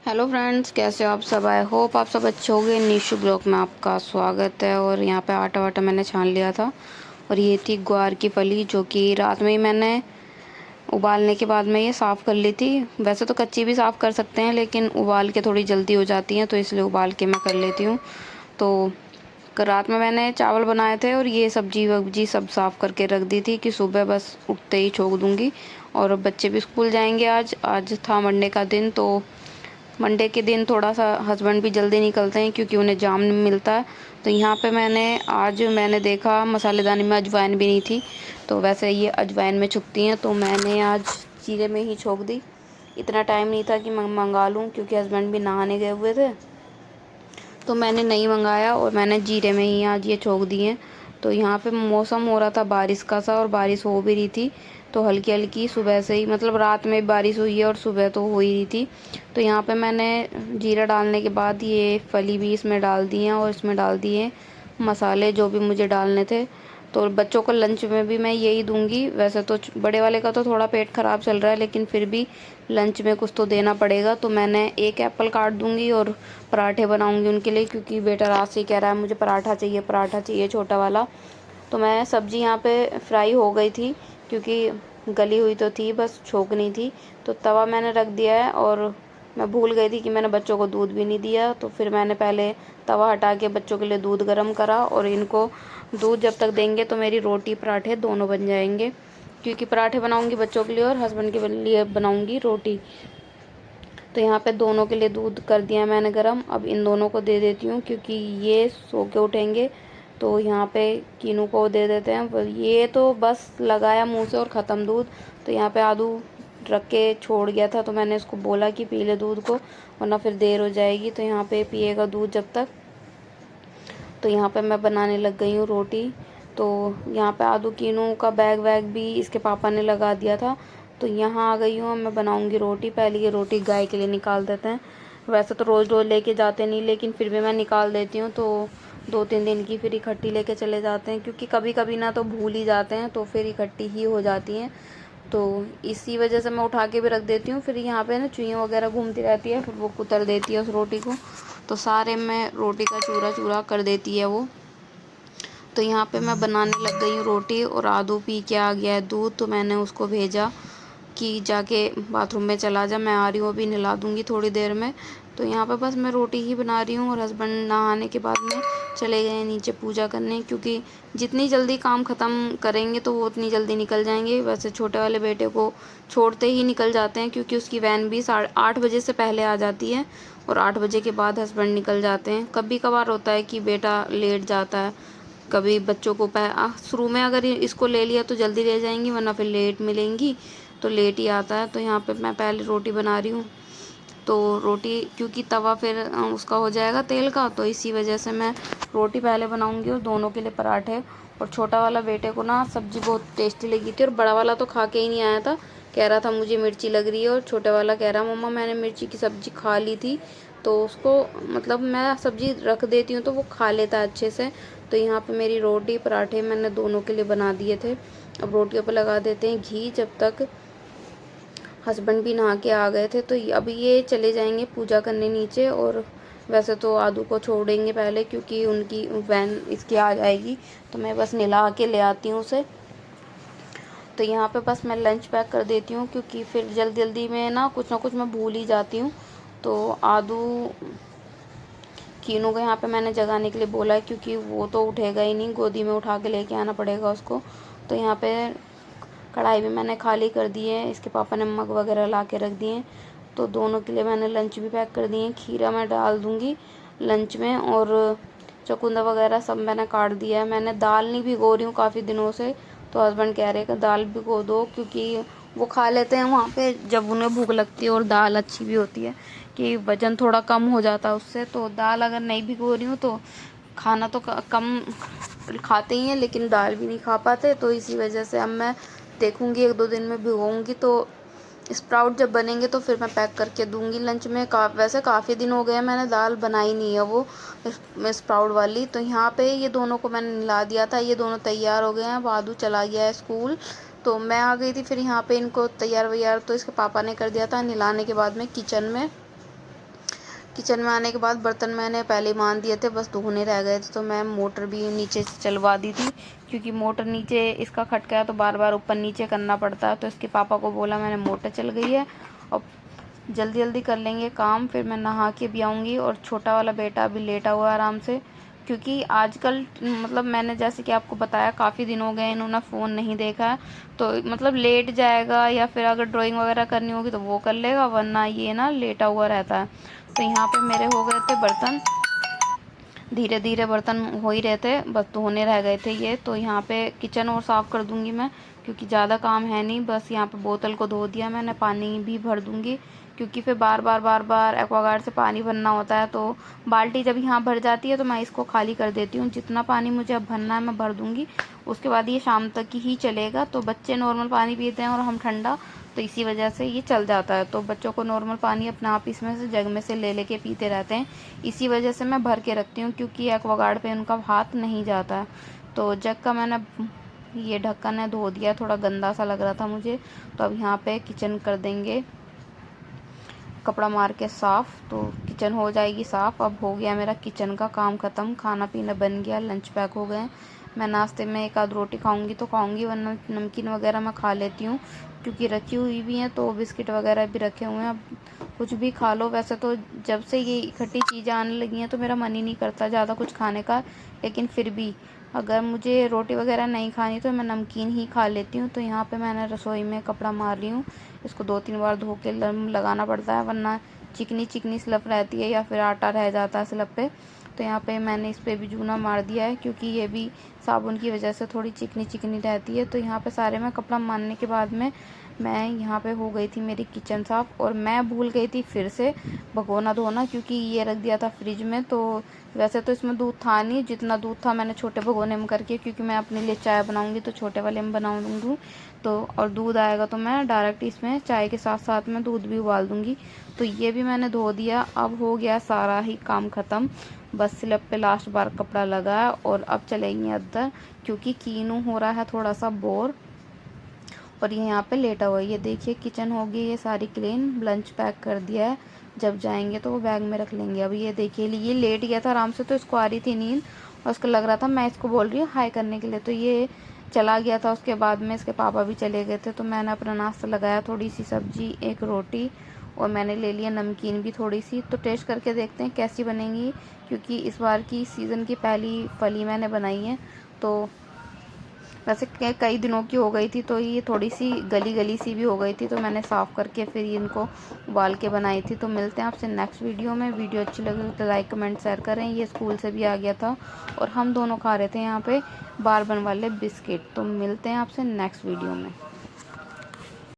Hello friends, कैसे हो आप सब। आई होप आप सब अच्छे होंगे। निशु ब्लॉग में आपका स्वागत है। और यहाँ पे आटा वाटा मैंने छान लिया था। और ये थी ग्वार की फली, जो कि रात में ही मैंने उबालने के बाद में ये साफ़ कर ली थी। वैसे तो कच्ची भी साफ़ कर सकते हैं, लेकिन उबाल के थोड़ी जल्दी हो जाती हैं, तो इसलिए उबाल के मैं कर लेती हूँ। तो रात में मैंने चावल बनाए थे और ये सब्जी वब्जी सब साफ़ करके रख दी थी कि सुबह बस उठते ही छोंक दूँगी। और बच्चे भी स्कूल जाएंगे। आज था मंडे का दिन, तो मंडे के दिन थोड़ा सा हस्बैंड भी जल्दी निकलते हैं क्योंकि उन्हें जाम नहीं मिलता है। तो यहाँ पे मैंने देखा मसालेदानी में अजवाइन भी नहीं थी। तो वैसे ये अजवाइन में छुपती हैं, तो मैंने आज जीरे में ही छोंक दी। इतना टाइम नहीं था कि मैं मंगा लूँ, क्योंकि हस्बैंड भी नहाने गए हुए थे। तो मैंने नहीं मंगाया और मैंने जीरे में ही आज ये छोंक दिए। तो यहाँ पे मौसम हो रहा था बारिश का सा, और बारिश हो भी रही थी। तो हल्की हल्की सुबह से ही, मतलब रात में बारिश हुई है और सुबह तो हो ही रही थी। तो यहाँ पे मैंने जीरा डालने के बाद ये फली भी इसमें डाल दी है, और इसमें डाल दिए मसाले जो भी मुझे डालने थे। तो बच्चों को लंच में भी मैं यही दूंगी। वैसे तो बड़े वाले का तो थोड़ा पेट ख़राब चल रहा है, लेकिन फिर भी लंच में कुछ तो देना पड़ेगा। तो मैंने एक एप्पल काट दूंगी और पराठे बनाऊंगी उनके लिए, क्योंकि बेटा रात से ही कह रहा है मुझे पराठा चाहिए छोटा वाला। तो मैं सब्ज़ी यहाँ पे फ्राई हो गई थी, क्योंकि गली हुई तो थी, बस छोंकनी थी। तो तवा मैंने रख दिया है, और मैं भूल गई थी कि मैंने बच्चों को दूध भी नहीं दिया। तो फिर मैंने पहले तवा हटा के बच्चों के लिए दूध गर्म करा, और इनको दूध जब तक देंगे तो मेरी रोटी पराठे दोनों बन जाएंगे। क्योंकि पराठे बनाऊंगी बच्चों के लिए और हस्बैंड के लिए बनाऊंगी रोटी। तो यहाँ पे दोनों के लिए दूध कर दिया मैंने गरम। अब इन दोनों को दे देती हूँ, क्योंकि ये सो के उठेंगे। तो यहाँ पे कीनू को दे देते हैं। ये तो बस लगाया मुंह से और ख़त्म दूध। तो यहाँ पे आदू रख के छोड़ गया था, तो मैंने उसको बोला कि पी ले दूध को, वरना फिर देर हो जाएगी। तो यहाँ पे पिएगा दूध जब तक। तो यहाँ पे मैं बनाने लग गई हूँ रोटी। तो यहाँ पे आदू कीनू का बैग वैग भी इसके पापा ने लगा दिया था। तो यहाँ आ गई हूँ, मैं बनाऊँगी रोटी। पहले ये रोटी गाय के लिए निकाल देते हैं। वैसे तो रोज़ रोज़ लेके जाते नहीं, लेकिन फिर भी मैं निकाल देती हूँ। तो 2-3 दिन की फिर इकट्ठी लेके चले जाते हैं, क्योंकि कभी कभी ना तो भूल ही जाते हैं, तो फिर इकट्ठी ही हो जाती हैं। तो इसी वजह से मैं उठा के भी रख देती हूँ। फिर यहाँ पे ना चुईयाँ वगैरह घूमती रहती है, फिर वो कुतर देती है उस रोटी को। तो सारे में रोटी का चूरा चूरा कर देती है वो। तो यहाँ पे मैं बनाने लग गई हूँ रोटी, और आदू पी के आ गया है दूध। तो मैंने उसको भेजा कि जाके बाथरूम में चला जा, मैं आ रही हूँ, अभी नहला दूँगी थोड़ी देर में। तो यहाँ पे बस मैं रोटी ही बना रही हूँ, और हस्बैंड नहाने के बाद में चले गए नीचे पूजा करने, क्योंकि जितनी जल्दी काम ख़त्म करेंगे तो वो उतनी जल्दी निकल जाएंगे। वैसे छोटे वाले बेटे को छोड़ते ही निकल जाते हैं, क्योंकि उसकी वैन भी 8:30 से पहले आ जाती है, और 8 बजे के बाद हस्बैंड निकल जाते हैं। कभी कभार होता है कि बेटा लेट जाता है। कभी बच्चों को शुरू में अगर इसको ले लिया तो जल्दी ले जाएंगी, वरना फिर लेट मिलेंगी, तो लेट ही आता है। तो यहाँ पे मैं पहले रोटी बना रही हूँ। तो रोटी, क्योंकि तवा फिर उसका हो जाएगा तेल का, तो इसी वजह से मैं रोटी पहले बनाऊँगी और दोनों के लिए पराठे। और छोटा वाला बेटे को ना सब्ज़ी बहुत टेस्टी लगी थी, और बड़ा वाला तो खा के ही नहीं आया था, कह रहा था मुझे मिर्ची लग रही है। और छोटे वाला कह रहा मम्मा मैंने मिर्ची की सब्ज़ी खा ली थी। तो उसको, मतलब मैं सब्ज़ी रख देती हूँ तो वो खा लेता है अच्छे से। तो यहाँ पे मेरी रोटी पराठे मैंने दोनों के लिए बना दिए थे। अब रोटियों पे लगा देते हैं घी, जब तक हस्बैंड भी नहा के आ गए थे। तो अभी ये चले जाएंगे पूजा करने नीचे। और वैसे तो आदू को छोड़ेंगे पहले, क्योंकि उनकी वैन इसकी आ जाएगी। तो मैं बस नहला के ले आती हूँ उसे। तो यहाँ पे बस मैं लंच पैक कर देती हूँ, क्योंकि फिर जल्दी जल्दी में ना कुछ मैं भूल ही जाती हूँ। तो आदू कीनू को यहाँ पे मैंने जगाने के लिए बोला है, क्योंकि वो तो उठेगा ही नहीं, गोदी में उठा के लेके आना पड़ेगा उसको। तो यहाँ पे कढ़ाई भी मैंने खाली कर दी है, इसके पापा ने मग वगैरह ला के रख दिए। तो दोनों के लिए मैंने लंच भी पैक कर दिए। खीरा मैं डाल दूँगी लंच में, और चुकंदर वगैरह सब मैंने काट दिया है। मैंने दाल नहीं भिगो रही हूँ काफ़ी दिनों से। तो हस्बैंड कह रहे हैं कि दाल भिगो दो, क्योंकि वो खा लेते हैं वहाँ पे जब उन्हें भूख लगती है, और दाल अच्छी भी होती है कि वज़न थोड़ा कम हो जाता है उससे। तो दाल अगर नहीं भिगो रही हूँ तो खाना तो कम खाते ही हैं, लेकिन दाल भी नहीं खा पाते। तो इसी वजह से अब मैं देखूँगी 1-2 दिन में भिगोऊँगी। तो स्प्राउट जब बनेंगे तो फिर मैं पैक करके दूँगी लंच में। वैसे काफ़ी दिन हो गए हैं मैंने दाल बनाई नहीं है वो स्प्राउट वाली। तो यहाँ पे ये दोनों को मैंने नहला दिया था, ये दोनों तैयार हो गए हैं। वादू चला गया है स्कूल। तो मैं आ गई थी फिर यहाँ पे इनको तैयार वैयार तो इसके पापा ने कर दिया था नहलाने के बाद में किचन में। किचन में आने के बाद बर्तन मैंने पहले ही मान दिए थे, बस धोने रह गए थे। तो मैं मोटर भी नीचे से चलवा दी थी, क्योंकि मोटर नीचे इसका खटका है तो बार बार ऊपर नीचे करना पड़ता है। तो इसके पापा को बोला मैंने मोटर चल गई है, और जल्दी जल्दी कर लेंगे काम, फिर मैं नहा के भी आऊँगी। और छोटा वाला बेटा अभी लेटा हुआ है आराम से, क्योंकि आजकल मतलब मैंने जैसे कि आपको बताया काफ़ी दिन हो गए इन्होंने फ़ोन नहीं देखा है। तो मतलब लेट जाएगा, या फिर अगर ड्राइंग वगैरह करनी होगी तो वो कर लेगा, वरना ये ना लेटा हुआ रहता है। तो यहाँ पे मेरे हो गए थे बर्तन, धीरे धीरे बर्तन हो ही रहे थे, बस धोने रह गए थे ये। तो यहाँ पे किचन और साफ़ कर दूँगी मैं, क्योंकि ज़्यादा काम है नहीं। बस यहाँ पे बोतल को धो दिया मैंने, पानी भी भर दूँगी, क्योंकि फिर बार बार एक्वागार्ड से पानी भरना होता है। तो बाल्टी जब यहाँ भर जाती है तो मैं इसको खाली कर देती हूँ। जितना पानी मुझे अब भरना है मैं भर दूँगी, उसके बाद ये शाम तक ही चलेगा। तो बच्चे नॉर्मल पानी पीते हैं और हम ठंडा, तो इसी वजह से ये चल जाता है। तो बच्चों को नॉर्मल पानी अपने आप इसमें से जग में से ले लेके पीते रहते हैं, इसी वजह से मैं भर के रखती हूँ, क्योंकि एक्वागार्ड पे उनका हाथ नहीं जाता है। तो जग का मैंने ये ढक्कन है धो दिया, थोड़ा गंदा सा लग रहा था मुझे। तो अब यहाँ पे किचन कर देंगे कपड़ा मार के साफ़, तो किचन हो जाएगी साफ़। अब हो गया मेरा किचन का काम ख़त्म, खाना पीना बन गया, लंच पैक हो गए। मैं नाश्ते में एक आध रोटी खाऊंगी तो खाऊंगी, वरना नमकीन वगैरह मैं खा लेती हूँ, क्योंकि रखी हुई भी हैं। तो बिस्किट वगैरह भी रखे हुए हैं, अब कुछ भी खा लो। वैसे तो जब से ये इकट्ठी चीज़ें आने लगी हैं तो मेरा मन ही नहीं करता ज़्यादा कुछ खाने का, लेकिन फिर भी अगर मुझे रोटी वगैरह नहीं खानी तो मैं नमकीन ही खा लेती हूँ। तो यहाँ पे मैंने रसोई में कपड़ा मार रही हूँ, इसको 2-3 बार धो के लगाना पड़ता है, वरना चिकनी चिकनी स्लप रहती है या फिर आटा रह जाता है स्लप पे। तो यहाँ पे मैंने इस पे भी जूना मार दिया है, क्योंकि ये भी साबुन की वजह से थोड़ी चिकनी चिकनी रहती है। तो यहाँ पे सारे में कपड़ा मारने के बाद में मैं यहाँ पे हो गई थी मेरी किचन साफ़। और मैं भूल गई थी फिर से भगोना धोना, क्योंकि ये रख दिया था फ्रिज में। तो वैसे तो इसमें दूध था नहीं, जितना दूध था मैंने छोटे भगोने में करके, क्योंकि मैं अपने लिए चाय बनाऊंगी तो छोटे वाले में बनाऊंगी। तो और दूध आएगा तो मैं डायरेक्ट इसमें चाय के साथ साथ में दूध भी उबाल दूंगी। तो ये भी मैंने धो दिया। अब हो गया सारा ही काम ख़त्म, बस स्लैब पे लास्ट बार कपड़ा लगा है। और अब चलेंगे अंदर, क्योंकि कीनू हो रहा है थोड़ा सा बोर, और ये यहाँ पे लेटा हुआ है। ये देखिए किचन होगी ये सारी क्लीन, लंच पैक कर दिया है, जब जाएंगे तो वो बैग में रख लेंगे। अब ये देखिए ये लेट गया था आराम से, तो इसको आ रही थी नींद, और उसको लग रहा था मैं इसको बोल रही हूँ हाय करने के लिए, तो ये चला गया था। उसके बाद में इसके पापा भी चले गए थे। तो मैंने अपना नाश्ता लगाया, थोड़ी सी सब्जी, एक रोटी, और मैंने ले लिया नमकीन भी थोड़ी सी। तो टेस्ट करके देखते हैं कैसी बनेंगी, क्योंकि इस बार की सीज़न की पहली फली मैंने बनाई है। तो वैसे कई दिनों की हो गई थी, तो ये थोड़ी सी गली गली सी भी हो गई थी, तो मैंने साफ़ करके फिर इनको उबाल के बनाई थी। तो मिलते हैं आपसे नेक्स्ट वीडियो में। वीडियो अच्छी लगी तो लाइक कमेंट शेयर करें। ये स्कूल से भी आ गया था, और हम दोनों खा रहे थे यहाँ पे बार बन वाले बिस्किट। तो मिलते हैं आपसे नेक्स्ट वीडियो में।